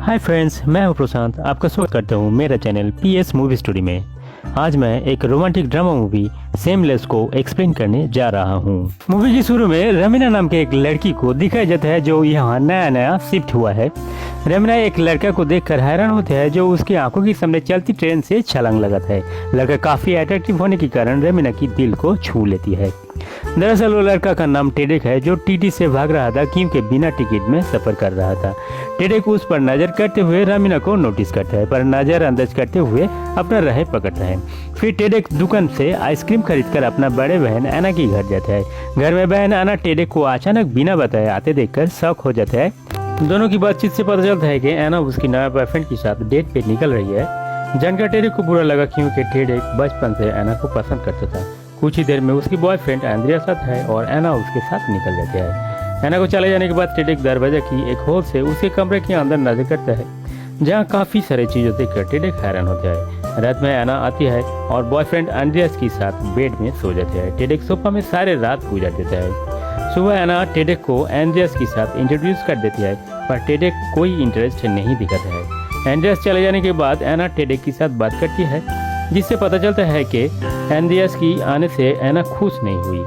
Hi friends, मैं हूं प्रशांत। आपका स्वागत करता हूं मेरा चैनल PS मूवी स्टोरी में। आज मैं एक रोमांटिक ड्रामा मूवी सेमलेस को एक्सप्लेन करने जा रहा हूं। मूवी के शुरू में रमीना नाम के एक लड़की को दिखाया जाता है जो यहाँ नया नया शिफ्ट हुआ है। रमीना एक लड़का को देखकर हैरान होता है जो उसकी आंखों के सामने चलती ट्रेन से छलांग लगाता है। लड़का काफी अट्रैक्टिव होने के कारण रमीना की दिल को छू लेती है। दरअसल वो लड़का का नाम टेडेक है जो टीटी से भाग रहा था क्योंकि बिना टिकट में सफर कर रहा था। टेडेक उस पर नजर करते हुए रमीना को नोटिस करता है, पर नजरअंदाज करते हुए अपना राह पकड़ता है। फिर टेडेक दुकान से आइसक्रीम खरीदकर अपना बड़े बहन एना के घर जाता है। घर में बहन एना टेडेक को अचानक बिना बताए आते देखकर शॉक हो जाता है। दोनों की बातचीत से पता चलता है कि एना उसकी नया बॉयफ्रेंड के साथ डेट पे निकल रही है। जानकर टेडेक को बुरा लगा क्योंकि टेडेक बचपन से एना को पसंद करता था। कुछ ही देर में उसकी बॉयफ्रेंड एंड्रिया साथ है और एना उसके साथ निकल जाती है। एना को चले जाने के बाद टेडेक दरवाजा की एक होल से उसके कमरे के अंदर नजर करता है, जहाँ काफी सारी चीजों देखकर टेडेक हैरान होता है। रात में एना आती है और बॉयफ्रेंड एंड्रियास के साथ बेड में सो जाते हैं। टेडेक सोफा में सारे रात गुजार देता है। सुबह एना टेडेक को एंड्रियास के साथ इंट्रोड्यूस कर देती है, पर टेडेक कोई इंटरेस्ट नहीं दिखाता है। एंड्रियास चले जाने के बाद एना टेडेक के साथ बात करती है, जिससे पता चलता है कि एंड्रियास की आने से एना खुश नहीं हुई।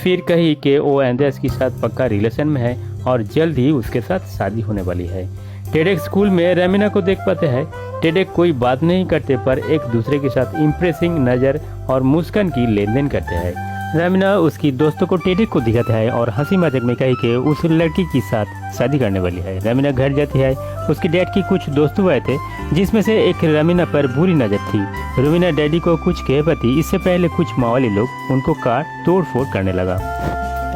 फिर कही कि वो एंड्रियास के साथ पक्का रिलेशन में है और जल्द ही उसके साथ शादी होने वाली है। टेडेक स्कूल में रमीना को देख पाते हैं। टेडेक कोई बात नहीं करते, पर एक दूसरे के साथ इम्प्रेसिंग नज़र और मुस्कान की लेन देन करते हैं। रमीना उसकी दोस्तों को टेडेक को दिखाता है और हंसी मजाक में कही कि उस लड़की के साथ शादी करने वाली है। रमीना घर जाती है। उसके डैड की कुछ दोस्त आए थे, जिसमें से एक रमीना पर बुरी नजर थी। रमीना डैडी को कुछ कह पाती, इससे पहले कुछ मावाली लोग उनको काट तोड़ फोड़ करने लगा।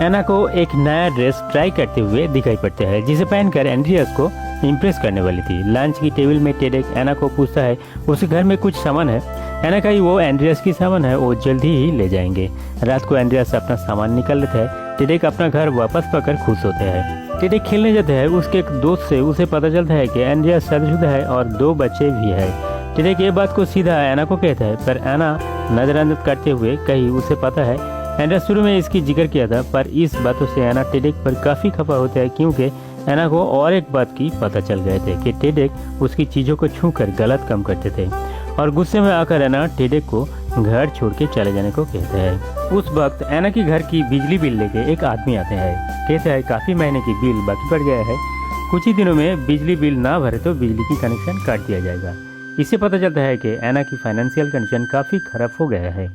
एना को एक नया ड्रेस ट्राई करते हुए दिखाई पड़ता है, जिसे पहनकर एंड्रियास को इम्प्रेस करने वाली थी। लंच की टेबल में टेडेक एना को पूछता है उसके घर में कुछ सामान है। एना कही वो एंड्रियास की सामान है, वो जल्दी ही ले जाएंगे। रात को एंड्रियास अपना सामान निकाल लेता है। टेडेक अपना घर वापस पाकर खुश होता है। टेडेक खेलने जाता है। उसके एक दोस्त से उसे पता चलता है कि एंड्रियास शादीशुदा है और 2 बच्चे भी है। टेडेक ये बात को सीधा एना को कहता है, पर एना नजरअंदाज करते हुए कही उसे पता है एंड्रियास शुरू में इसकी जिक्र किया था। पर इस बातों से एना टेडेक पर काफी खफा होता है क्योंकि एना को और एक बात की पता चल गए थे कि टेडेक उसकी चीजों को छूकर गलत काम करते थे। और गुस्से में आकर एना टेडेक को घर छोड़ के चले जाने को कहते हैं। उस वक्त एना के घर की बिजली बिल लेके एक आदमी आते हैं। कहते हैं काफी महीने की बिल बाकी पड़ गया है, कुछ ही दिनों में बिजली बिल ना भरे तो बिजली की कनेक्शन काट दिया जाएगा। इससे पता चलता है कि एना की फाइनेंशियल कंडीशन काफी खराब हो गया है।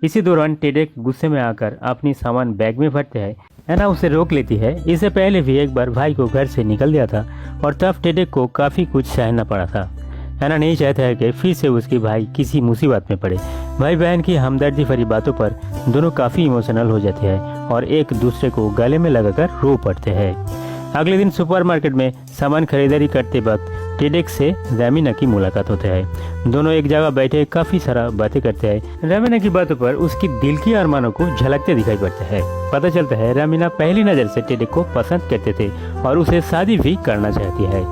इसी दौरान टेडेक गुस्से में आकर अपनी सामान बैग में भरते हैं। एना उसे रोक लेती है। इससे पहले भी एक बार भाई को घर से निकल दिया था और तब टेडेक को काफी कुछ सहना पड़ा था। एना नहीं चाहता है कि फिर से उसके भाई किसी मुसीबत में पड़े। भाई बहन की हमदर्दी भरी बातों पर दोनों काफी इमोशनल हो जाते हैं और एक दूसरे को गले में लगाकर रो पड़ते हैं। अगले दिन सुपरमार्केट में सामान खरीदारी करते वक्त टेडेक से रमीना की मुलाकात होता है। दोनों एक जगह बैठे काफी सारा बातें करते हैं। रमीना की बातों पर उसकी दिल की अरमानों को झलकते दिखाई पड़ता है। पता चलता है रमीना पहली नजर से टेडेक को पसंद करते थे और उसे शादी भी करना चाहती है।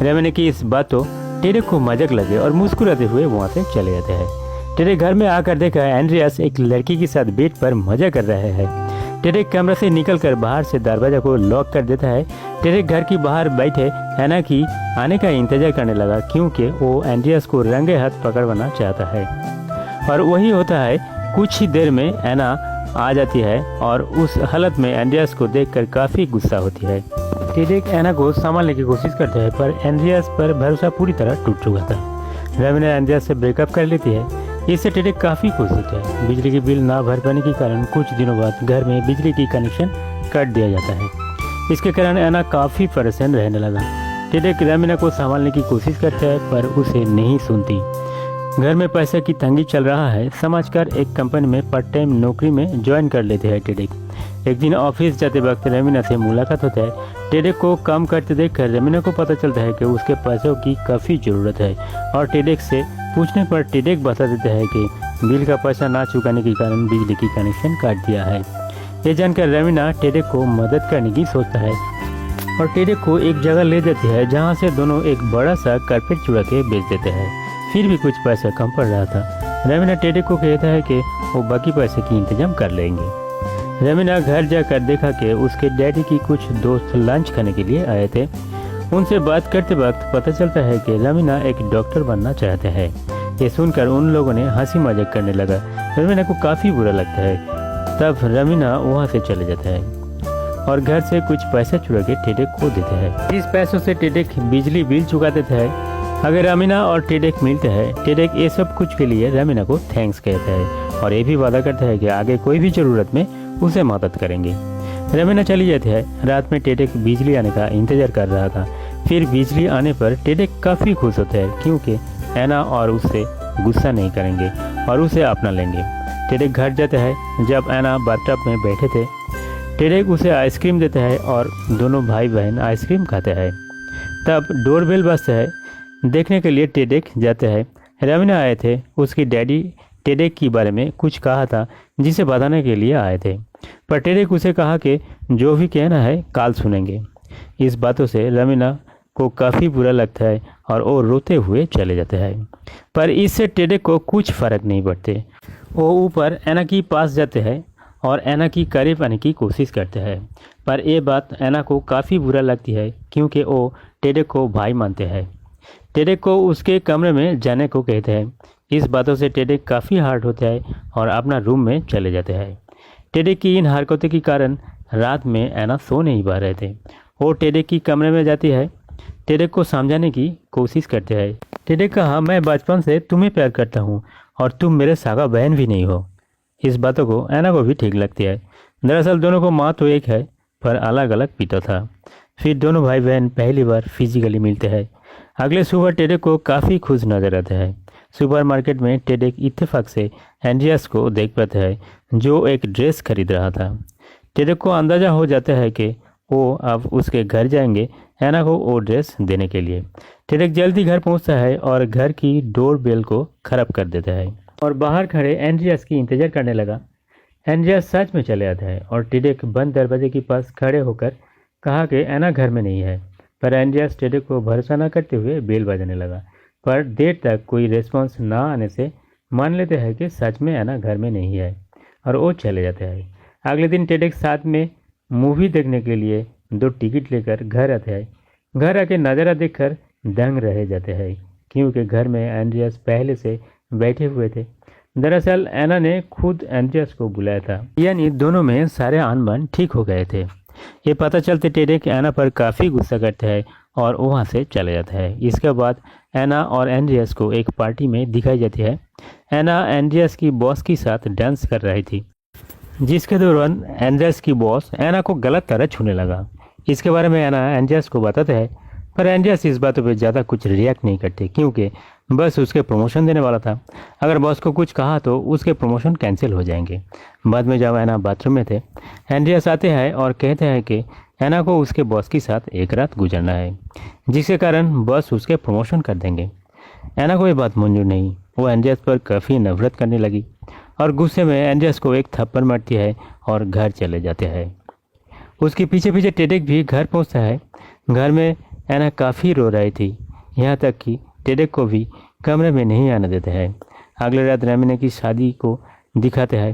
रमीना की इस बातों टेडेक को मजाक लगे और मुस्कुराते हुए वहाँ से चले जाते हैं। टेडेक घर में आकर देखा एंड्रियास एक लड़की के साथ बेड पर मजा कर रहे हैं। टेडेक कमरे से निकलकर बाहर से दरवाजा को लॉक कर देता है। टेडेक घर के बाहर बैठे एना की आने का इंतजार करने लगा क्योंकि वो एंड्रियास को रंगे हाथ पकड़वाना चाहता है। और वही होता है। कुछ ही देर में एना आ जाती है और उस हालत में एंड्रियास को देखकर काफी गुस्सा होती है। टेडेक एना को संभालने की कोशिश करता है, पर एंड्रियास पर भरोसा पूरी तरह टूट चुका था। रमीना एंड्रियास से ब्रेकअप कर लेती है। इससे टेडेक काफी खुश होता है। बिजली की बिल ना भर पाने के कारण कुछ दिनों बाद घर में बिजली की कनेक्शन काट दिया जाता है। इसके कारण एना काफी परेशान रहने लगा। टेडेक रमीना को संभालने की कोशिश करता है, पर उसे नहीं सुनती। घर में पैसे की तंगी चल रहा है। समझकर एक कंपनी में पार्ट टाइम नौकरी में ज्वाइन कर लेते हैं टेडेक। एक दिन ऑफिस जाते वक्त रमीना से मुलाकात होता है। टेडेक को काम करते देखकर रमीना को पता चलता है कि उसके पैसों की काफ़ी ज़रूरत है और टेडेक से पूछने पर टेडेक बता देता है कि बिल का पैसा ना चुकाने के कारण बिजली की कनेक्शन काट दिया है। ये जानकर रमीना टेडेक को मदद करने की सोचता है और टेडेक को एक जगह ले जाती है, जहाँ से दोनों एक बड़ा सा कारपेट चुरा के बेच देते हैं। फिर भी कुछ पैसा कम पड़ रहा था। रमीना टेडेक को कहता है कि वो बाकी पैसे की इंतजाम कर लेंगे। रमीना घर जाकर देखा कि उसके डैडी की कुछ दोस्त लंच खाने के लिए आए थे। उनसे बात करते वक्त पता चलता है कि रमीना एक डॉक्टर बनना चाहते हैं। ये सुनकर उन लोगों ने हंसी मजाक करने लगा। रमीना को काफ़ी बुरा लगता है। तब रमीना वहाँ से चले जाता है और घर से कुछ पैसा चुरा के टेडेक को देते हैं। इस पैसों से टेडेक बिजली बिल चुका देता है। अगर रमीना और टेडेक मिलते हैं, टेडेक ये सब कुछ के लिए रमीना को थैंक्स कहता है और ये भी वादा करता है कि आगे कोई भी ज़रूरत में उसे मदद करेंगे। रमीना चली जाती है। रात में टेडेक बिजली आने का इंतजार कर रहा था। फिर बिजली आने पर टेडेक काफ़ी खुश होता है क्योंकि ऐना और उससे गुस्सा नहीं करेंगे और उसे अपना लेंगे। टेडेक घर जाता है। जब ऐना बाथटब में बैठे थे, टेडेक उसे आइसक्रीम देता है और दोनों भाई बहन आइसक्रीम खाते हैं। तब डोरबेल बजता है। देखने के लिए टेडेक जाते हैं। रमीना आए थे। उसकी डैडी टेडेक के बारे में कुछ कहा था जिसे बताने के लिए आए थे, पर टेडेक उसे कहा कि जो भी कहना है कल सुनेंगे। इस बातों से रमीना को काफ़ी बुरा लगता है और वो रोते हुए चले जाते हैं, पर इससे टेडेक को कुछ फ़र्क नहीं पड़ते। वो ऊपर ऐना के पास जाते हैं और ऐना की करीब आने की कोशिश करते हैं, पर यह बात ऐना को काफ़ी बुरा लगती है क्योंकि वो टेडेक को भाई मानते हैं। टेडेक को उसके कमरे में जाने को कहते हैं। इस बातों से टेडेक काफ़ी हर्ट होता है और अपना रूम में चले जाते हैं। टेडेक की इन हरकतों के कारण रात में ऐना सो नहीं पा रहे थे। वो टेडेक की कमरे में जाती है। टेडेक को समझाने की कोशिश करते हैं। टेडेक कहा, मैं बचपन से तुम्हें प्यार करता हूँ और तुम मेरे सागा बहन भी नहीं हो। इस बातों को ऐना को भी ठीक लगती है। दरअसल दोनों को माँ तो एक है पर अलग अलग पिता था। फिर दोनों भाई बहन पहली बार फिजिकली मिलते हैं। अगले सुबह टेडेक को काफ़ी खुश नजर आता है। सुपरमार्केट में टेडेक इत्तेफाक से एंड्रियास को देख पाता है जो एक ड्रेस खरीद रहा था। टेडेक को अंदाज़ा हो जाता है कि वो अब उसके घर जाएंगे ऐना को वो ड्रेस देने के लिए। टेडेक जल्दी घर पहुंचता है और घर की डोर बेल को खराब कर देता है और बाहर खड़े एंड्रियास की इंतजार करने लगा। एंड्रियास सच में चले आता है और टेडेक बंद दरवाजे के पास खड़े होकर कहा कि ऐना घर में नहीं है, पर एंड्रियास टेडेक को भरोसा न करते हुए बेल बजाने लगा। पर देर तक कोई रिस्पॉन्स ना आने से मान लेते हैं कि सच में ऐना घर में नहीं है और वो चले जाते हैं। अगले दिन टेडेक साथ में मूवी देखने के लिए 2 टिकट लेकर घर आते हैं। घर आके नज़ारा देखकर दंग रह जाते हैं क्योंकि घर में एंड्रियास पहले से बैठे हुए थे। दरअसल ऐना ने खुद एंड्रियास को बुलाया था, यानी दोनों में सारे अनबन ठीक हो गए थे। ये पता चलते टेडेक ऐना पर काफ़ी गुस्सा करता है और वहाँ से चले जाता है। इसके बाद ऐना और एंड्रियास को एक पार्टी में दिखाई जाती है। ऐना एंड्रियास की बॉस के साथ डांस कर रही थी, जिसके दौरान एंड्रियास की बॉस ऐना को गलत तरह छूने लगा। इसके बारे में ऐना एंड्रियास को बताता है, पर एंड्रियास इस बातों पे ज़्यादा कुछ रिएक्ट नहीं करते क्योंकि बस उसके प्रमोशन देने वाला था। अगर बॉस को कुछ कहा तो उसके प्रमोशन कैंसिल हो जाएंगे। बाद में जब ऐना बाथरूम में थे, एंड्रियास आते हैं और कहते हैं कि ऐना को उसके बॉस के साथ एक रात गुजरना है, जिसके कारण बॉस उसके प्रमोशन कर देंगे। ऐना को ये बात मंजूर नहीं। वो एंड्रियास पर काफ़ी नफरत करने लगी और गुस्से में एंड्रियास को एक थप्पड़ मारती है और घर चले जाते हैं। उसके पीछे पीछे टेडेक भी घर पहुंचता है। घर में ऐना काफ़ी रो रही थी, यहाँ तक कि टेडेक को भी कमरे में नहीं आने देते हैं। अगले रात रमीना की शादी को दिखाते हैं।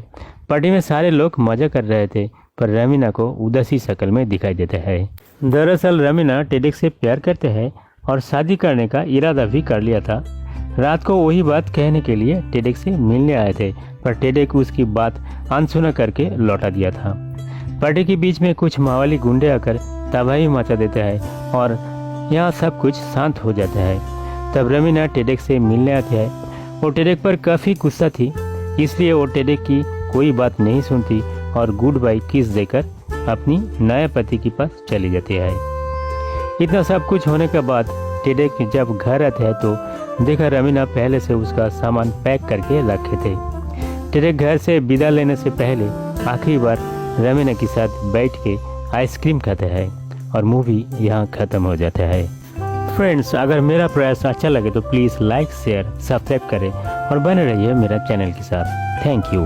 पार्टी में सारे लोग मज़ा कर रहे थे, पर रमीना को उदासी शक्ल में दिखाई देते हैं। दरअसल रमीना टेडेक से प्यार करते हैं और शादी करने का इरादा भी कर लिया था। रात को वही बात कहने के लिए टेडेक से मिलने आए थे, पर टेडेक उसकी बात अनसुना करके लौटा दिया था। पार्टी के बीच में कुछ मावाली गुंडे आकर तबाही मचा देते हैं और यहाँ सब कुछ शांत हो जाता है। तब रमीना टेडेक से मिलने आती है। वो टेडेक पर काफ़ी गुस्सा थी, इसलिए वो टेडेक की कोई बात नहीं सुनती और गुड बाय किस देकर अपनी नए पति के पास चली जाती है। इतना सब कुछ होने के बाद टेडेक जब घर आते हैं तो देखा रमीना पहले से उसका सामान पैक करके रखे थे। टेडेक घर से विदा लेने से पहले आखिरी बार रमीना के साथ बैठ के आइसक्रीम खाते हैं और मूवी यहाँ ख़त्म हो जाता है। फ्रेंड्स, अगर मेरा प्रयास अच्छा लगे तो प्लीज़ लाइक शेयर सब्सक्राइब करें और बने रहिए मेरा चैनल के साथ। Thank you.